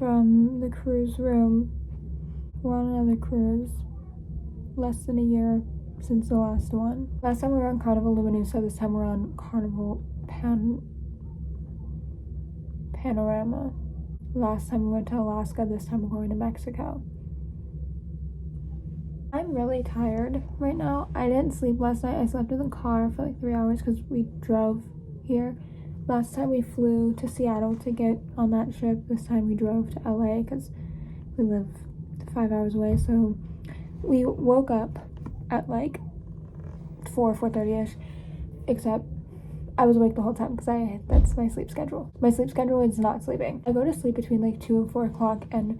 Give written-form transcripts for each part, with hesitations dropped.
from the cruise room. We're on another cruise. Less than a year since the last one. Last time we were on Carnival Luminosa, this time we're on Carnival Panorama. Last time we went to Alaska, this time we're going to Mexico. I'm really tired right now. I didn't sleep last night. I slept in the car for like 3 hours because we drove here. Last time we flew to Seattle to get on that trip. This time we drove to LA because we live 5 hours away. So we woke up at like 4:30ish, except I was awake the whole time because that's my sleep schedule. My sleep schedule is not sleeping. I go to sleep between like 2 and 4 o'clock, and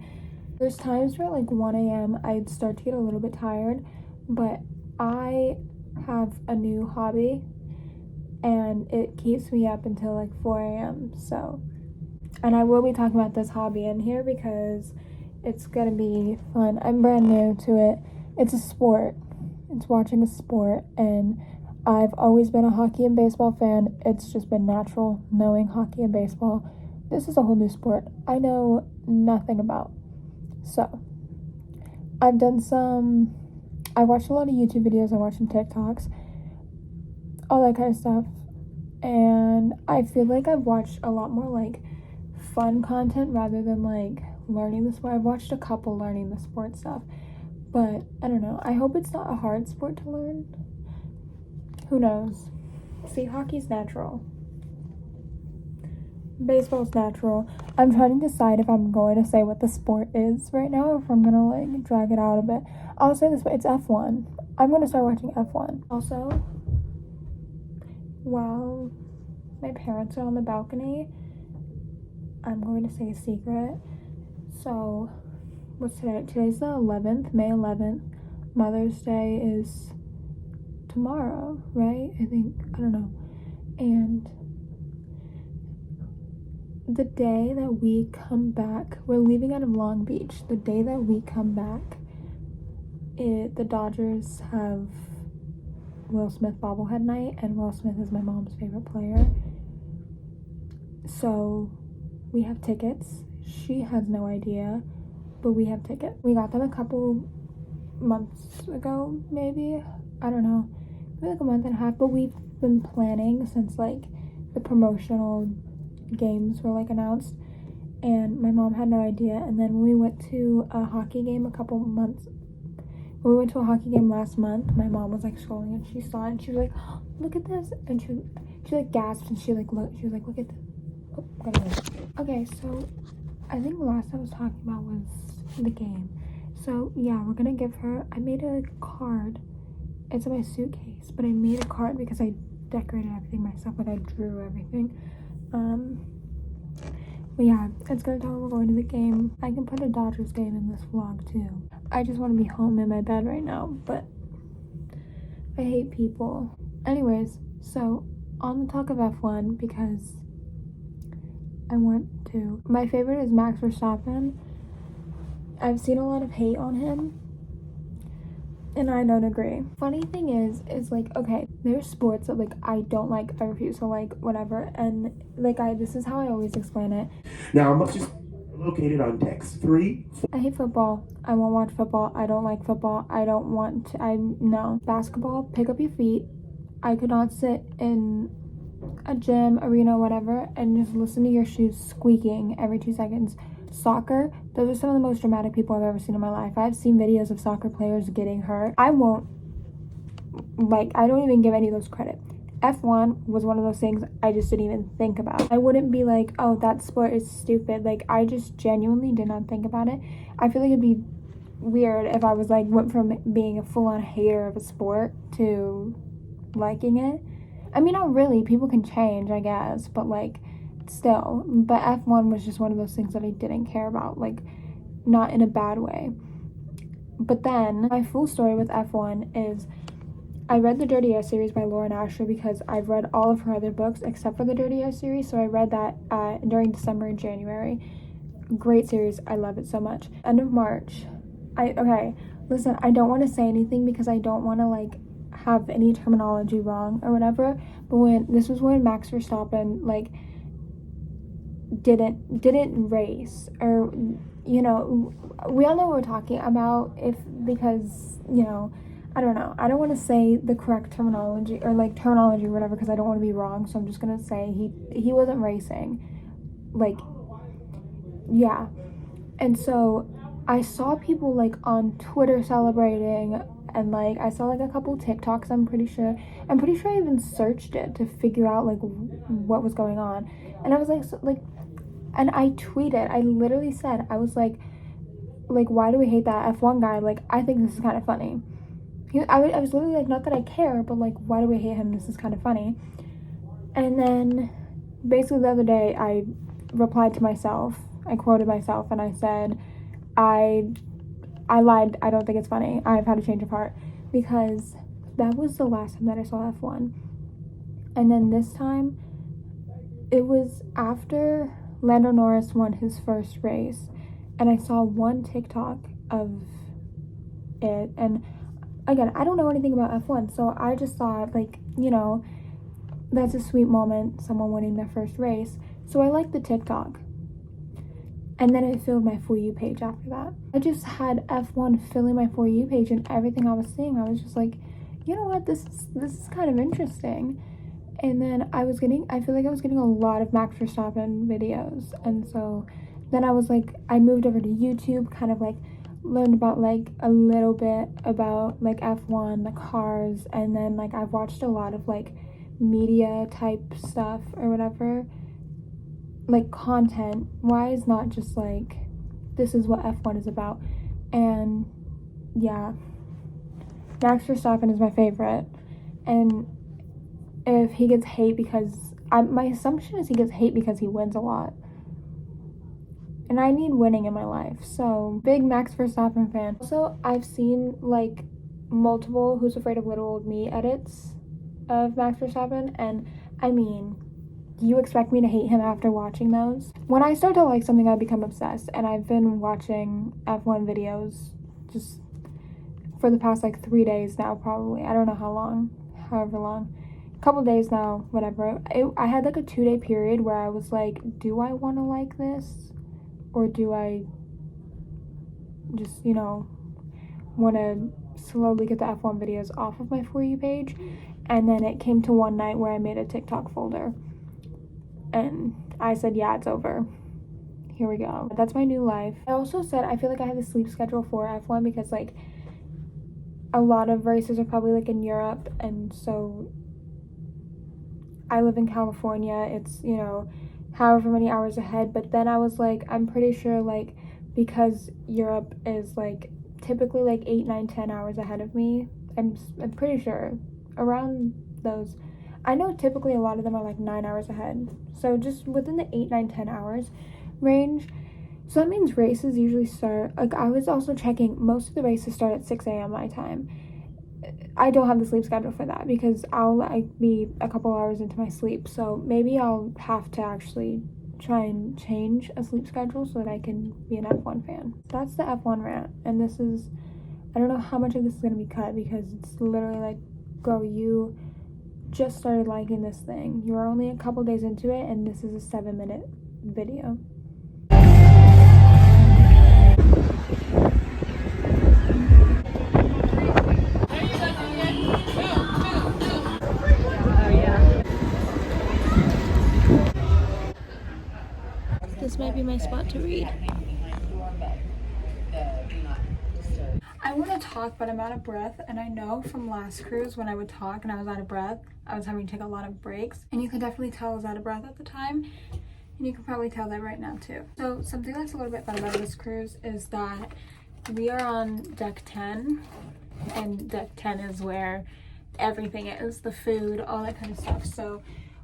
there's times where like 1 a.m. I'd start to get a little bit tired, but I have a new hobby and it keeps me up until like 4 a.m. So, and I will be talking about this hobby in here because it's gonna be fun. I'm brand new to it. It's a sport. It's watching a sport, and I've always been a hockey and baseball fan. It's just been natural knowing hockey and baseball. This is a whole new sport I know nothing about. So, I watched a lot of YouTube videos, I watched some TikToks, all that kind of stuff, and I feel like I've watched a lot more like fun content rather than like learning the sport. I've watched a couple learning the sport stuff, but I don't know. I hope it's not a hard sport to learn. Who knows? See, hockey's natural. Baseball's natural. I'm trying to decide if I'm going to say what the sport is right now, or if I'm gonna like drag it out a bit. I'll say this, but it's F1. I'm gonna start watching F1. Also, while my parents are on the balcony, I'm going to say a secret. So, what's today? Today's the 11th, May 11th. Mother's Day is tomorrow, right? I don't know. And the day that we come back, we're leaving out of Long Beach. The day that we come back, the Dodgers have Will Smith bobblehead night, and Will Smith is my mom's favorite player. So we have tickets. She has no idea, but we have tickets. We got them a couple months ago, maybe. I don't know. Maybe like a month and a half, but we've been planning since like the promotional games were like announced, and my mom had no idea. And then when we went to a hockey game last month, my mom was like scrolling and she saw it and she was like, oh, look at this, and she like gasped and she was like, look at this. Okay, so I think the last I was talking about was the game. So yeah, we're gonna give her, I made a card. It's in my suitcase, but I made a card because I decorated everything myself, like I drew everything. But yeah, it's gonna tell her we're going to the game. I can put a Dodgers game in this vlog too. I just want to be home in my bed right now, but I hate people. Anyways, so on the talk of F1, because I want to. My favorite is Max Verstappen. I've seen a lot of hate on him, and I don't agree. Funny thing is like, okay, there's sports that like I don't like, I refuse to like, whatever, and like this is how I always explain it. Now, I'm just located on text 3. I hate football. I won't watch football. I don't like football. I don't want to. No. Basketball, pick up your feet. I could not sit in a gym, arena, whatever, and just listen to your shoes squeaking every 2 seconds. Soccer, those are some of the most dramatic people I've ever seen in my life. I've seen videos of soccer players getting hurt. I don't even give any of those credit. F1 was one of those things I just didn't even think about. I wouldn't be like, oh, that sport is stupid. Like, I just genuinely did not think about it. I feel like it'd be weird if I was like, went from being a full-on hater of a sport to liking it. I mean, not really. People can change, I guess, but like, still. But F1 was just one of those things that I didn't care about, like, not in a bad way. But then, my full story with F1 is, I read the Dirty Air series by Lauren Asher because I've read all of her other books except for the Dirty Air series, so I read that during December and January. Great series. I love it so much. End of March. Okay, listen, I don't want to say anything because I don't want to, like, have any terminology wrong or whatever, but this was when Max Verstappen, like, didn't race, or you know, we all know what we're talking about, because you know, I don't know, I don't want to say the correct terminology or like terminology or whatever because I don't want to be wrong, so I'm just gonna say he wasn't racing, like, yeah. And so I saw people like on Twitter celebrating, and like I saw like a couple TikToks. I'm pretty sure I even searched it to figure out like what was going on. And I was like, and I tweeted, I literally said, I was like, why do we hate that F1 guy? Like, I think this is kind of funny. I was literally like, not that I care, but like, why do we hate him? This is kind of funny. And then basically the other day I replied to myself, I quoted myself, and I said, I lied, I don't think it's funny, I've had a change of heart, because that was the last time that I saw F1. And then this time, it was after Lando Norris won his first race, and I saw one TikTok of it, and again, I don't know anything about F1, so I just thought, like, you know, that's a sweet moment, someone winning their first race, so I liked the TikTok. And then it filled my For You page after that. I just had F1 filling my For You page, and everything I was seeing, I was just like, you know what, this is kind of interesting. And then I feel like I was getting a lot of Max Verstappen videos. And so then I was like, I moved over to YouTube, kind of like learned about like a little bit about like F1, the cars, and then like I've watched a lot of like media type stuff or whatever, like content wise, not just like this is what F1 is about. And yeah, Max Verstappen is my favorite, and if he gets hate because my assumption is he gets hate because he wins a lot, and I need winning in my life, so big Max Verstappen fan. Also, I've seen like multiple Who's Afraid of Little Old Me edits of Max Verstappen, and I mean, do you expect me to hate him after watching those? When I start to like something, I become obsessed, and I've been watching F1 videos just for the past like 3 days now, probably. I don't know how long, however long. A couple days now, whatever. I had like a 2-day period where I was like, do I want to like this? Or do I just, you know, want to slowly get the F1 videos off of my For You page? And then it came to one night where I made a TikTok folder. And I said, yeah, it's over. Here we go. That's my new life. I also said I feel like I have a sleep schedule for F1 because like a lot of races are probably like in Europe, and so I live in California. It's, you know, however many hours ahead. But then I was like, I'm pretty sure like because Europe is like typically like 8, 9, 10 hours ahead of me. I'm pretty sure around those. I know typically a lot of them are like 9 hours ahead. So just within the 8, 9, 10 hours range. So that means races usually start, like I was also checking, most of the races start at 6 a.m. my time. I don't have the sleep schedule for that because I'll like be a couple hours into my sleep. So maybe I'll have to actually try and change a sleep schedule so that I can be an F1 fan. That's the F1 rant. And this is, I don't know how much of this is going to be cut because it's literally like, girl, you just started liking this thing. You are only a couple days into it, and this is a 7-minute video. This might be my spot to read. I want to talk, but I'm out of breath, and I know from last cruise when I would talk and I was out of breath, I was having to take a lot of breaks, and you can definitely tell I was out of breath at the time, and you can probably tell that right now too. So something that's a little bit fun about this cruise is that we are on deck 10, and deck 10 is where everything is, the food, all that kind of stuff. So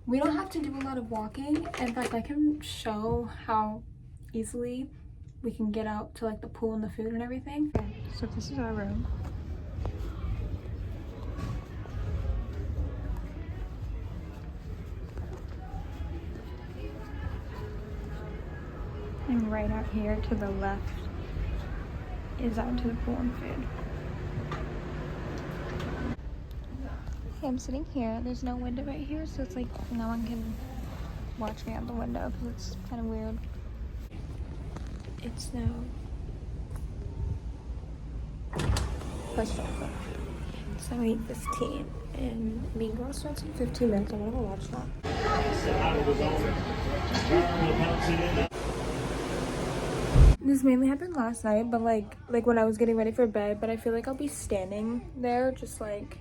we don't have to do a lot of walking. In fact, I can show how easily we can get out to like the pool and the food and everything. Okay, so this is our room. And right out here to the left is out to the pool and food. Okay, I'm sitting here. There's no window right here, so it's like no one can watch me out the window because it's kind of weird. It's now first off. It's now 8:15 and Mean Girls starts in 15 minutes. I'm gonna go watch that. This mainly happened last night, but like when I was getting ready for bed, but I feel like I'll be standing there just like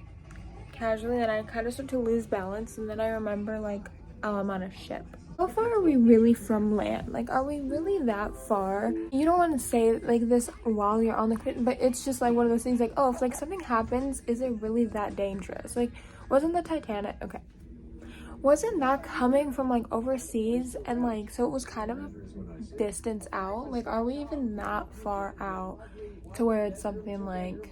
casually and I kind of start to lose balance and then I remember like, oh, I'm on a ship. How far are we really from land? Like, are we really that far? You don't want to say like this while you're on the cruise, but it's just like one of those things like, oh, if like something happens, is it really that dangerous? Like, wasn't the Titanic, okay, wasn't that coming from like overseas and like, so it was kind of a distance out? Like, are we even that far out to where it's something like,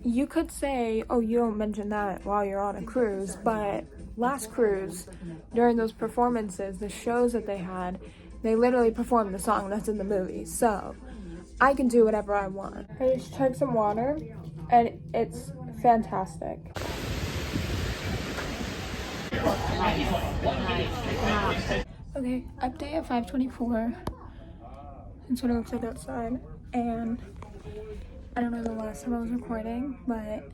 you could say, oh, you don't mention that while you're on a cruise, but last cruise, during those performances, the shows that they had, they literally performed the song that's in the movie. So I can do whatever I want. I just chugged some water and it's fantastic. Okay, update at 5:24. That's what it looks like outside. And I don't know the last time I was recording, but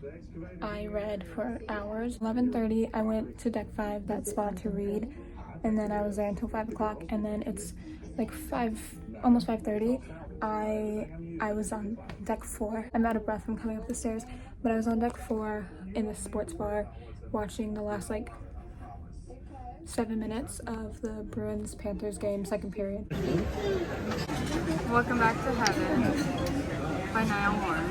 I read for hours. 11:30, I went to deck 5, that spot, to read, and then I was there until 5 o'clock, and then it's like almost 5:30. I was on deck 4. I'm out of breath from coming up the stairs, but I was on deck 4 in the sports bar watching the last like 7 minutes of the Bruins-Panthers game, second period. Welcome back to heaven by Niall Warren.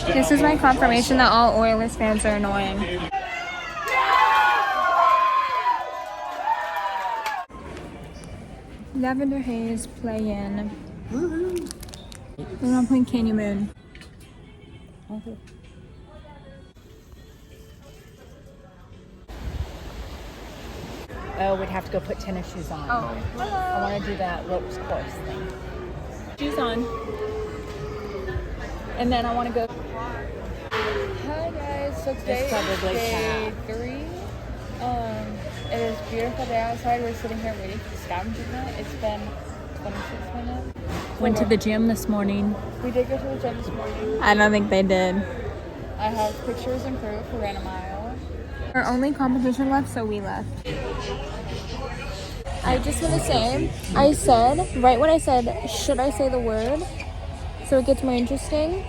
This is my confirmation that all Oilers fans are annoying. Lavender Haze play in. We're not playing Candy Moon. Okay. Oh, we'd have to go put tennis shoes on. Oh, I want to do that ropes course thing. Shoes on. And then I want to go. Hi guys, so today It's probably is day cat. 3. It is a beautiful day outside. We're sitting here waiting for the scavenger hunt. It's been 26 minutes. Went to the gym this morning. We did go to the gym this morning. I don't think they did. I have pictures and proof. We ran a mile. Our only competition left, so we left. I just want to say, I said, right when I said, should I say the word so it gets more interesting?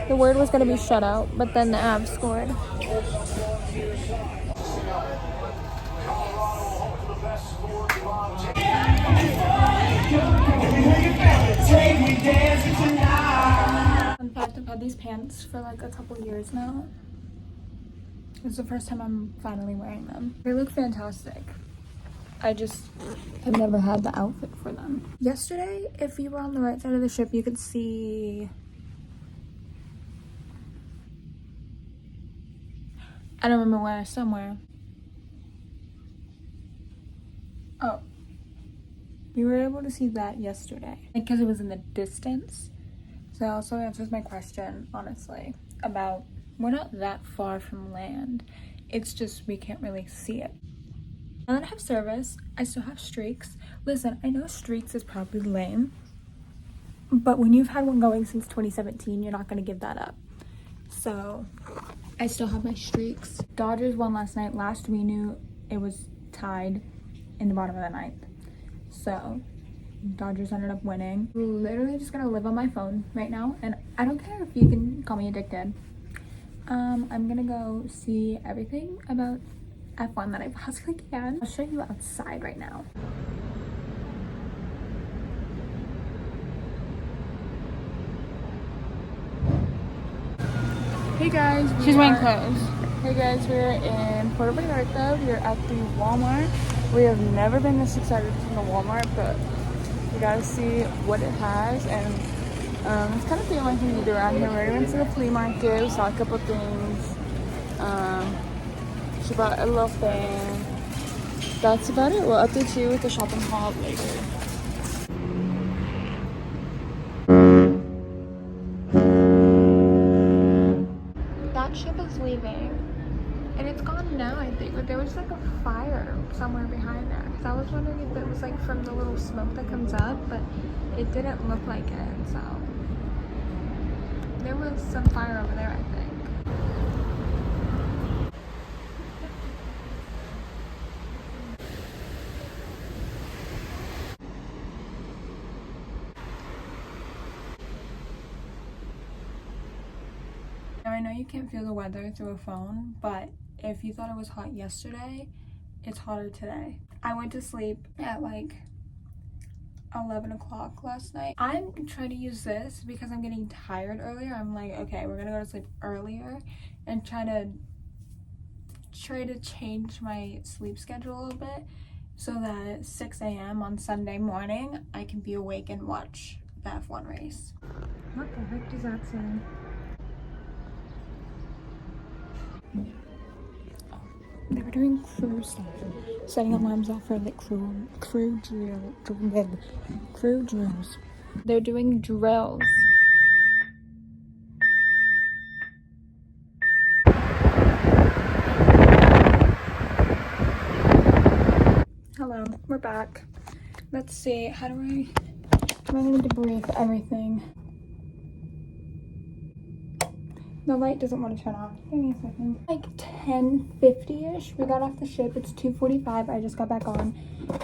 The word was going to be shutout, but then the Avs scored. In fact, I've had these pants for like a couple years now. It's the first time I'm finally wearing them. They look fantastic. I just have never had the outfit for them. Yesterday, if you were on the right side of the ship, you could see... I don't remember where, somewhere. Oh. We were able to see that yesterday. Because it was in the distance. So that also answers my question, honestly, about we're not that far from land. It's just we can't really see it. Now that I have service, I still have streaks. Listen, I know streaks is probably lame, but when you've had one going since 2017, you're not going to give that up. So I still have my streaks. Dodgers won last night. Last we knew it was tied in the bottom of the ninth. So Dodgers ended up winning. I'm literally just gonna live on my phone right now, and I don't care if you can call me addicted. I'm gonna go see everything about F1 that I possibly can. I'll show you outside right now. Hey guys. She's wearing clothes. Hey guys, we're in Puerto Vallarta. We're at the Walmart. We have never been this excited to see the Walmart, but we gotta see what it has, and it's kind of the only thing to do around here. We went to the flea market, we saw a couple things. She bought a little thing. That's about it. We'll update you with the shopping haul later. That ship is leaving And it's gone now, I think, but there was like a fire somewhere behind there. Because I was wondering if it was like from the little smoke that comes up, but it didn't look like it, so. There was some fire over there, I think. Now I know you can't feel the weather through a phone, but if you thought it was hot yesterday, it's hotter today. I went to sleep at like 11 o'clock last night. I'm trying to use this because I'm getting tired earlier. I'm like, okay, we're gonna go to sleep earlier and try to change my sleep schedule a little bit so that at 6 a.m. on Sunday morning, I can be awake and watch the F1 race. What the heck does that say? They were doing crew stuff, setting alarms off for like crew drills. They're doing drills. Hello, we're back. Let's see, how do I need to debrief everything. The light doesn't want to turn on. Give me a second. Like 10:50-ish, we got off the ship. It's 2:45. I just got back on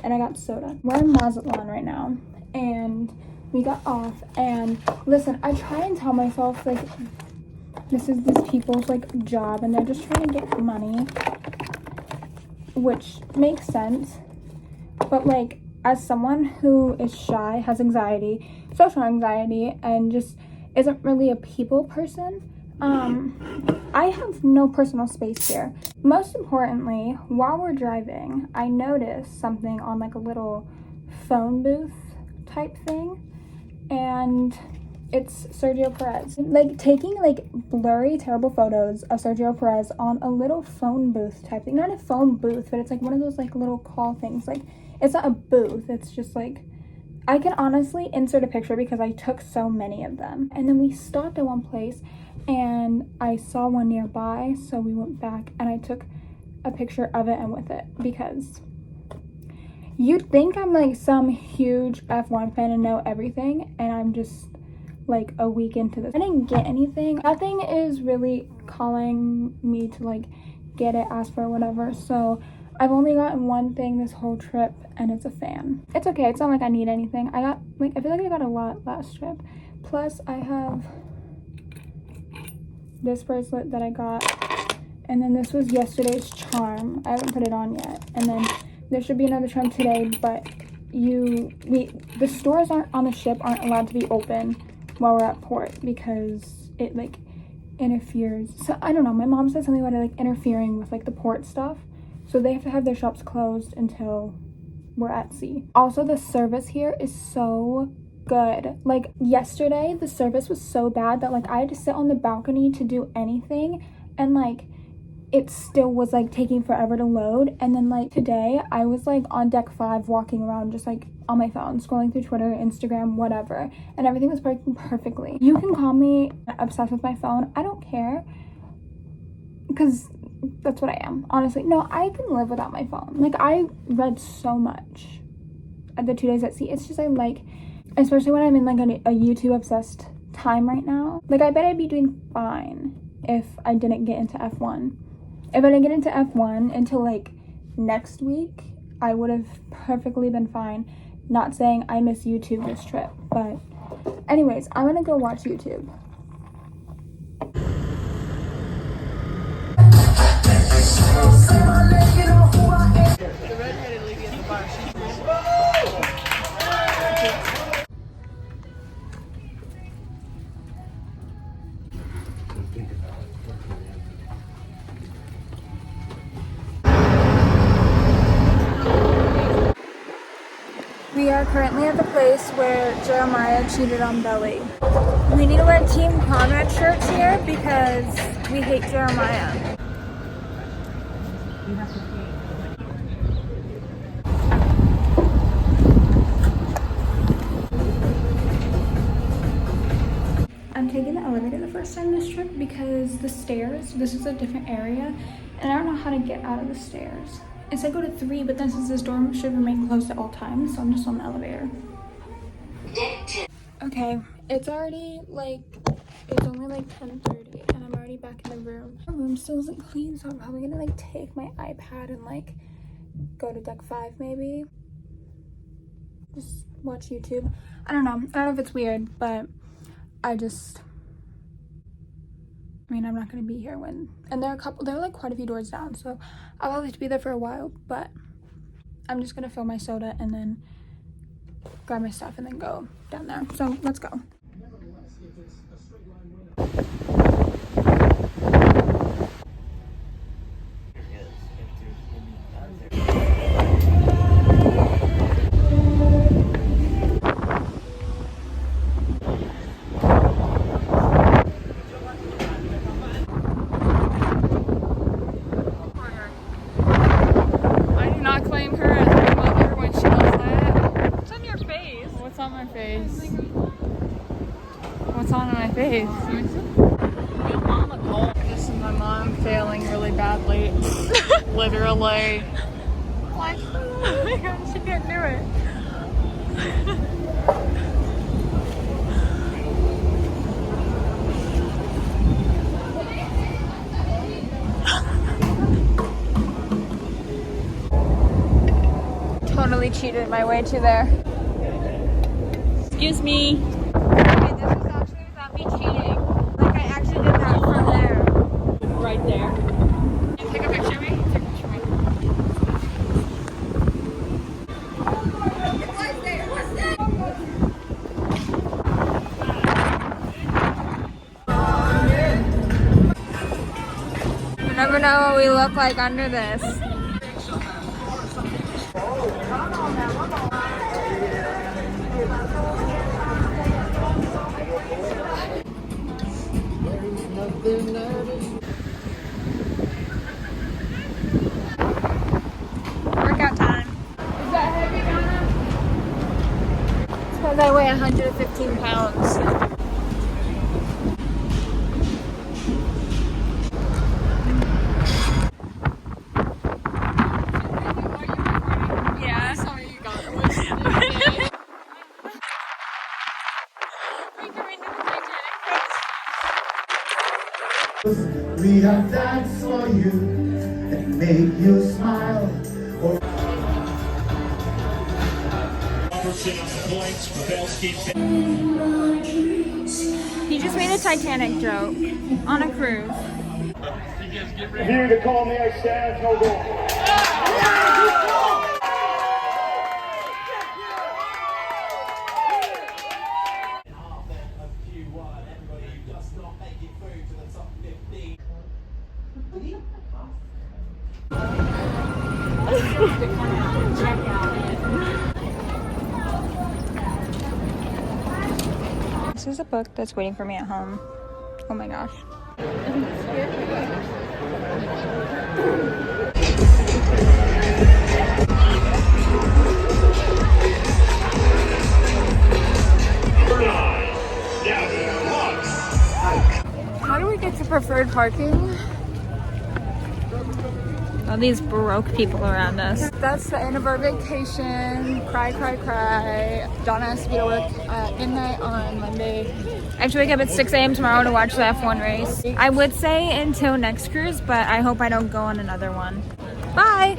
and I got soda. We're in Mazatlan right now and we got off, and listen, I try and tell myself like this is these people's like job and they're just trying to get money, which makes sense, but like as someone who is shy, has anxiety, social anxiety, and just isn't really a people person, I have no personal space here. Most importantly, while we're driving, I noticed something on like a little phone booth type thing, and it's Sergio Perez. Like taking like blurry, terrible photos of Sergio Perez on a little phone booth type thing. Not a phone booth, but it's like one of those like little call things. Like it's not a booth, it's just like, I can honestly insert a picture because I took so many of them. And then we stopped at one place and I saw one nearby, so we went back and I took a picture of it and with it, because you'd think I'm like some huge F1 fan and know everything, and I'm just like a week into this. I didn't get anything. Nothing is really calling me to like get it, ask for whatever, so I've only gotten one thing this whole trip, and it's a fan. It's okay, it's not like I need anything. I got like, I feel like I got a lot last trip. Plus I have this bracelet that I got, and then this was yesterday's charm. I haven't put it on yet. And then there should be another charm today, but the stores on the ship aren't allowed to be open while we're at port because it like interferes. So I don't know, my mom said something about it like interfering with like the port stuff. So they have to have their shops closed until we're at sea. Also, the service here is so good. Like yesterday, the service was so bad that like I had to sit on the balcony to do anything, and like it still was like taking forever to load. And then like today, I was like on deck 5 walking around just like on my phone, scrolling through Twitter, Instagram, whatever, and everything was working perfectly. You can call me obsessed with my phone. I don't care, because that's what I am, honestly. No, I can live without my phone. Like I read so much at the 2 days at sea. It's just I like, especially when I'm in like a YouTube obsessed time right now. Like I bet I'd be doing fine if I didn't get into F1. If I didn't get into F1 until like next week, I would have perfectly been fine. Not saying I miss YouTube this trip, but anyways, I'm gonna go watch YouTube. The redheaded lady at the bar, We are currently at the place where Jeremiah cheated on Belly. We need to wear Team Conrad shirts here because we hate Jeremiah. I'm taking the elevator the first time this trip because the stairs, this is a different area, and I don't know how to get out of the stairs. It said go to 3, but then since this door should remain closed at all times, so I'm just on the elevator. Okay, it's only like 10:30 and I'm already back in the room. The room still isn't clean, so I'm probably gonna like take my iPad and like go to deck 5 maybe. Just watch YouTube. I don't know if it's weird, but I'm not gonna be here when, and there are like quite a few doors down, so I'll have to be there for a while, but I'm just gonna fill my soda and then grab my stuff and then go down there. So let's go. I do not claim her as my mother when she does that. What's on your face? What's on my face? What's on my face? This is my mom failing really badly. Literally. Like, oh my god, she can't do it. Totally cheated my way to there. Excuse me. Okay, this is actually not me cheating. Like, I actually did that from there. Right there. Can you take a picture of me? Take a picture of me. You never know what we look like under this. Workout time. Is that heavy, Donna? It's because I weigh 115 pounds. Yeah, that's how you got it. We have danced for you and make you smile. He just made a Titanic joke on a cruise. Here to call me, I stand, no go. This is a book that's waiting for me at home. Oh my gosh. How do we get to preferred parking? All these Baroque people around us. That's the end of our vacation. Cry, cry, cry. Donna has to be at work at midnight on Monday. I have to wake up at 6 a.m. tomorrow to watch the F1 race. I would say until next cruise, but I hope I don't go on another one. Bye!